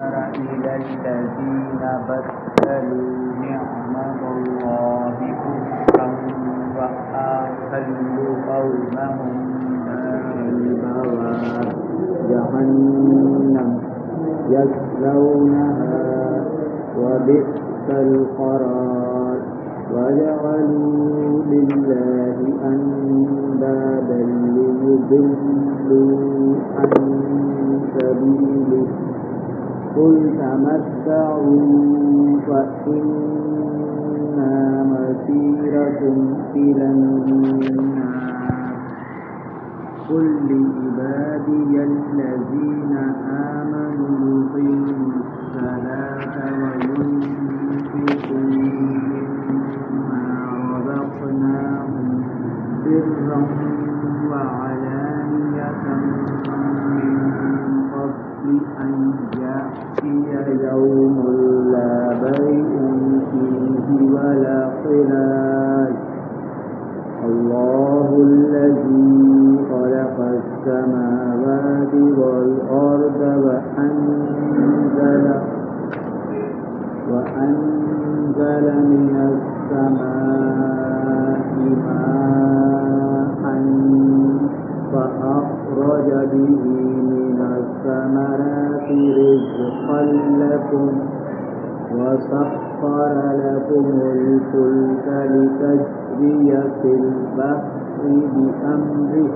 تر إلى الذين بدلوا نعمة الله كفرا وأحلوا قومهم دار البوار جهنم يصلونها وبئس القرار وجعلوا لله أندادا ليضلوا عن سبيله قل تمتعوا فإن مسيركم إلى النار قل لعبادي الذين آمنوا يقيموا الصلاة وينفقوا مما رزقناهم سرا وعلانية من قبل أن يأتي يوم لا بيع فيه ولا خلال الله الذي خلق السماوات والأرض وأنزل من السماء ماء فأخرج به من الثمرات رزقا لكم وسخر لكم الفلك لتجري في البحر بأمره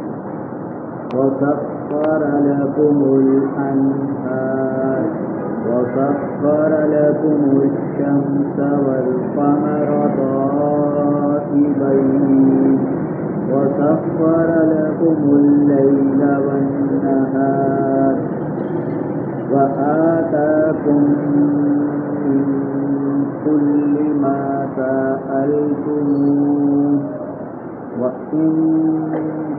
وسخر لكم الأنهار وسخر لكم الشمس والقمر دائبين وسخر لكم الليل والنهار وآتاكم من كل ما سألتموه وإن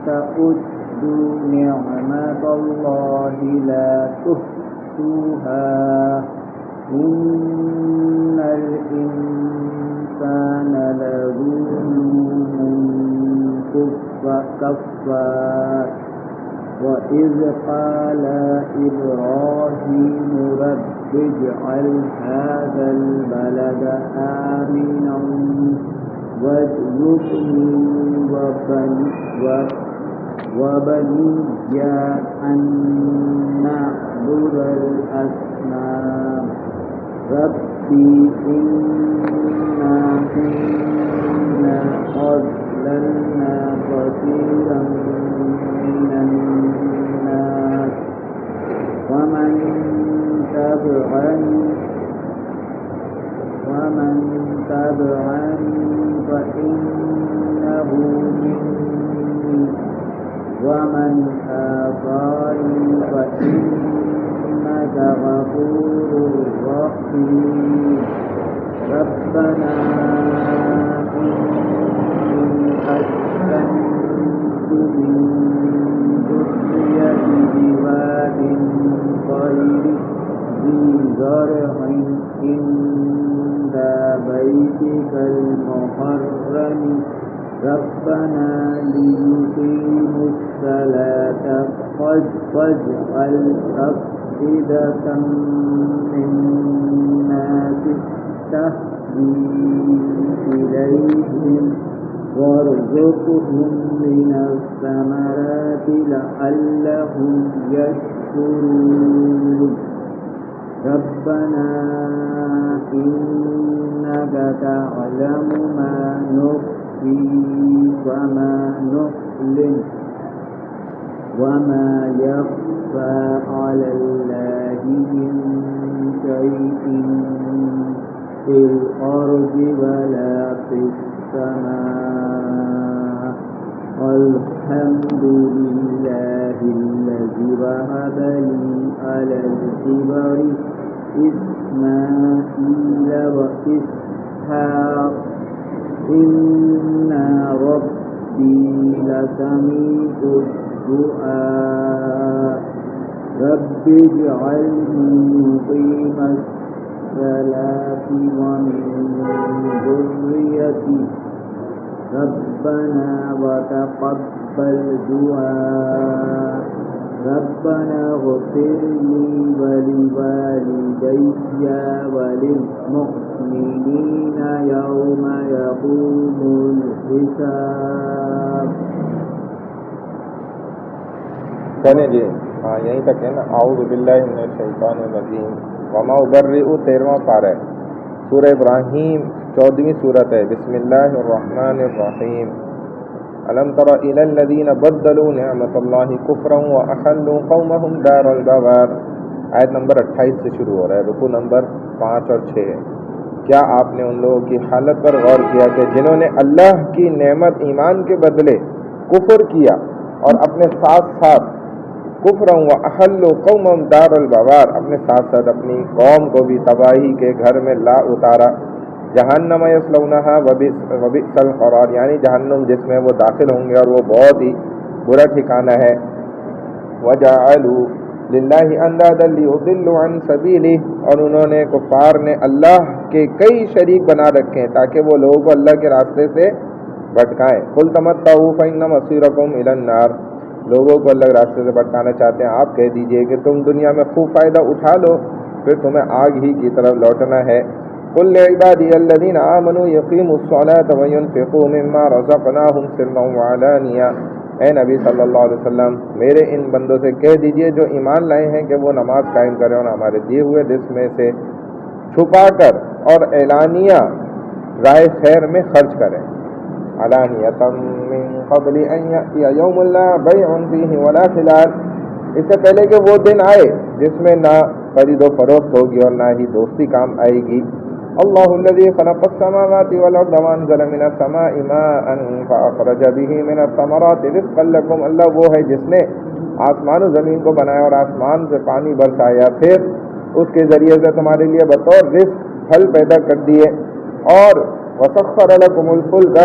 تعدوا نعمة الله لا تحصوها إن الإنسان لظلوم كفار وإذ قال إبراهيم رب اجعل هذا البلد آمنا واجنبني وبني أن نعبد الأصنام ربي إنا أضللنا كثيرا من الناس ومن تبعني فإنه مني ومن آخرني فإنك غفور رحيم ربنا إني أسكنت من ذريتي بواد غير ذي زرع عند بيتك المحرم ربنا ليقيموا الصلاة فاجعل أفئدة من الناس تهوي إليهم وارزقهم من الثمرات لعلهم يشكرون ربنا إنك تعلم ما نخفي وما نعلن وما يخفى على الله من شيء في الأرض ولا في السماء الحمد لله الذي وهب لي على الكبر إسماعيل وإسحاق إن ربي لسميع الدعاء رب اجعلني مقيم الصلاة ومن ذريتي ربنا وتقبل دعاء ربنا اغفر لي ولوالدي وللمؤمنين يوم يقوم الحساب. چلیں جی ہاں یہیں تک ہے نا. اعوذ باللہ من الشیطان الرجیم. وما ابرئ 13واں پارہ ہے سورہ ابراہیم 14ویں صورت ہے. بسم اللہ الرحمن الرحیم. الم تر الی الذین بدلوا نعمت اللہ کفرا واحلوا قومهم دار البوار. آیت نمبر 28 سے شروع ہو رہا ہے. رکوع نمبر 5 اور 6 ہے. کیا آپ نے ان لوگوں کی حالت پر غور کیا کہ جنہوں نے اللہ کی نعمت ایمان کے بدلے کفر کیا اور اپنے ساتھ ساتھ کفرا واحلوا قومهم دار البوار اپنے ساتھ ساتھ اپنی قوم کو بھی تباہی کے گھر میں لا اتارا. جہنم یصلونہا وبئس القرار یعنی جہنم جس میں وہ داخل ہوں گے اور وہ بہت ہی برا ٹھکانہ ہے. وجعلوا للہ اندادا لیضلوا عن سبیلہ اور انہوں نے کفار نے اللہ کے کئی شریک بنا رکھے ہیں تاکہ وہ لوگوں کو اللہ کے راستے سے بھٹکائیں. قل تمتعوا فإن مصیرکم الی النار. لوگوں کو اللہ کے راستے سے بھٹکانا چاہتے ہیں آپ کہہ دیجئے کہ تم دنیا میں خوب فائدہ اٹھا لو پھر تمہیں آگ ہی کی طرف لوٹنا ہے. قل لعبادی الذین آمنوا یقیموا الصلاة وینفقوا مما رزقناہم سرا وعلانیہ. اے نبی صلی اللہ علیہ وسلم میرے ان بندوں سے کہہ دیجئے جو ایمان لائے ہیں کہ وہ نماز قائم کریں اور ہمارے دیے ہوئے رزق میں سے چھپا کر اور اعلانیہ راہ خیر میں خرچ کریں. علانیۃ من قبل ان یأتی یوم لا بیع فیہ ولا خلال. اس سے پہلے کہ وہ دن آئے جس میں نہ خرید و فروخت ہوگی اور نہ ہی دوستی کام آئے گی. اللہ الذی خلق السماوات والارض وانزل من السماء ماء فاخرج به من الثمرات رزقا لکم. اللہ وہ ہے جس نے آسمان و زمین کو بنایا اور آسمان سے پانی برسایا پھر اس کے ذریعے سے تمہارے لیے بطور رزق پھل پیدا کر دیے. اور وسخر لکم الفلک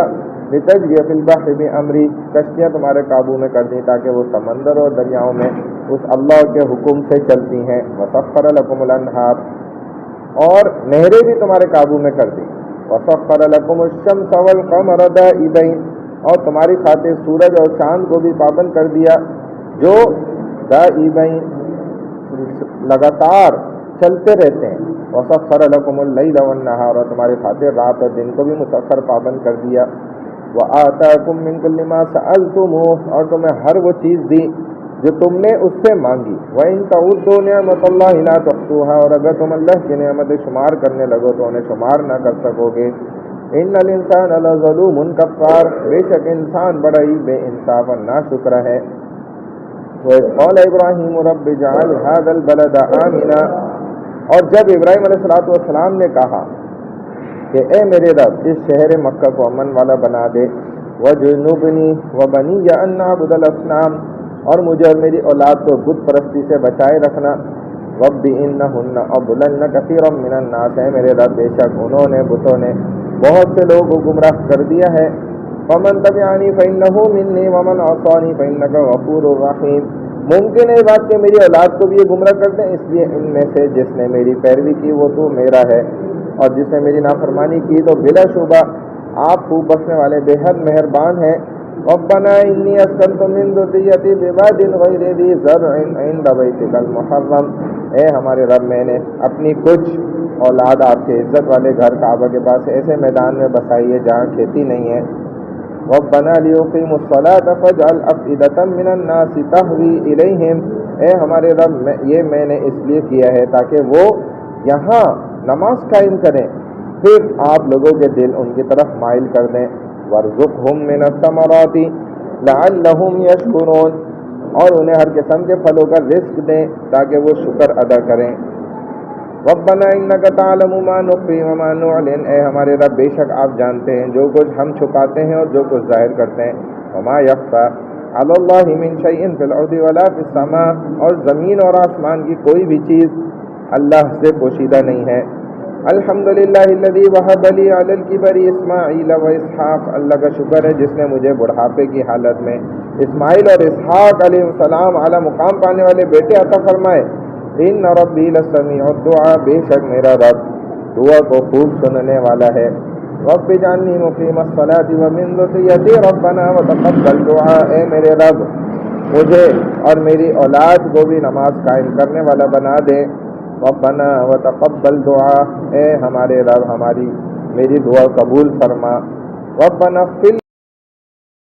لتجری فی البحر بامری کشتیاں تمہارے قابو میں کر دی تاکہ وہ سمندر اور دریاؤں میں اس اللہ کے حکم سے چلتی ہیں. وسخر لکم الانہار اور نہریں بھی تمہارے قابو میں کر دی. وسخر لکم الشمس والقمر دائبین اور تمہاری خاطر سورج اور چاند کو بھی پابند کر دیا جو دائبین لگاتار چلتے رہتے ہیں. وسخر لکم اللیل والنہار اور تمہاری خاطر رات اور دن کو بھی مسخر پابند کر دیا. وآتاکم من کل ما سألتموہ اور تمہیں ہر وہ چیز دی جو تم نے اس سے مانگی. وَإِن تَعُدُّوا نِعْمَتَ اللَّهِ لَا تُحْصُوهَا اور اگر تم اللہ کی نعمت شمار کرنے لگو تو انہیں شمار نہ کر سکو گے. إِنَّ الْإِنسَانَ لَظَلُومٌ كَفَّارٌ بے شک انسان بڑا ہی بے انصاف اور ناشکر ہے. وَإِذْ قَالَ إِبْرَاهِيمُ رَبِّ اجْعَلْ هَٰذَا الْبَلَدَ آمِنًا اور جب ابراہیم علیہ السلام نے کہا کہ اے میرے رب اس شہر مکہ کو امن والا بنا دے. وَجُنُبْنِي وَبَنِيَّ أَن نَّعْبُدَ الْأَصْنَامَ اور مجھے اور میری اولاد کو بت پرستی سے بچائے رکھنا. رَبِّ إِنَّهُنَّ أَضْلَلْنَ كَثِيرًا مِّنَ النَّاسِ اے میرے رب بے شک انہوں نے بتوں نے بہت سے لوگوں کو گمراہ کر دیا ہے. فَمَن تَبِعَنِي فَإِنَّهُ مِنِّي وَمَنْ عَصَانِي فَإِنَّكَ غَفُورٌ رَّحِيمٌ. ممکن ہے بات کہ میری اولاد کو بھی یہ گمراہ کر دیں اس لیے ان میں سے جس نے میری پیروی کی وہ تو میرا ہے اور جس نے میری نافرمانی کی تو بلا شبہ آپ خوب بخشنے والے بے حد مہربان ہیں. ربنا انی اسکنت من ذریتی بواد غیر ذی زرع عند بیتک المحرم اے ہمارے رب میں نے اپنی کچھ اولاد آپ کے عزت والے گھر کعبہ کے پاس ایسے میدان میں بسائی ہے جہاں کھیتی نہیں ہے. ربنا لیقیموا الصلاۃ فاجعل افئدۃ من الناس تهوی الیہم اے ہمارے رب یہ میں نے اس لیے کیا ہے تاکہ وہ یہاں نماز قائم کریں پھر آپ لوگوں کے دل ان کی طرف مائل کر دیں. وارزقہم من الثمرات لعلہم یشکرون اور انہیں ہر قسم کے پھلوں کا رزق دیں تاکہ وہ شکر ادا کریں. ربنا انک تعلم ما نخفی وما نعلن اے ہمارے رب بے شک آپ جانتے ہیں جو کچھ ہم چھپاتے ہیں اور جو کچھ ظاہر کرتے ہیں. وما یخفی علی اللہ من شیء فی الارض ولا فی السماء اور زمین اور آسمان کی کوئی بھی چیز اللہ سے پوشیدہ نہیں ہے. الحمدللہ الذی وہب لی علی الکبر اسماعیل و اسحاق اللہ کا شکر ہے جس نے مجھے بڑھاپے کی حالت میں اسماعیل اور اسحاق علیہ السلام اعلیٰ مقام پانے والے بیٹے عطا فرمائے. ان ربی لسمیع الدعاء بے شک میرا رب دعا کو خوب سننے والا ہے. رب اجعلنی مقیم الصلاۃ ومن ذریتی ربنا وتقبل دعاء اے میرے رب مجھے اور میری اولاد کو بھی نماز قائم کرنے والا بنا دے. ربنا وتقبل دعا، اے ہمارے رب ہماری میری دعا قبول فرما. ربنا اغفر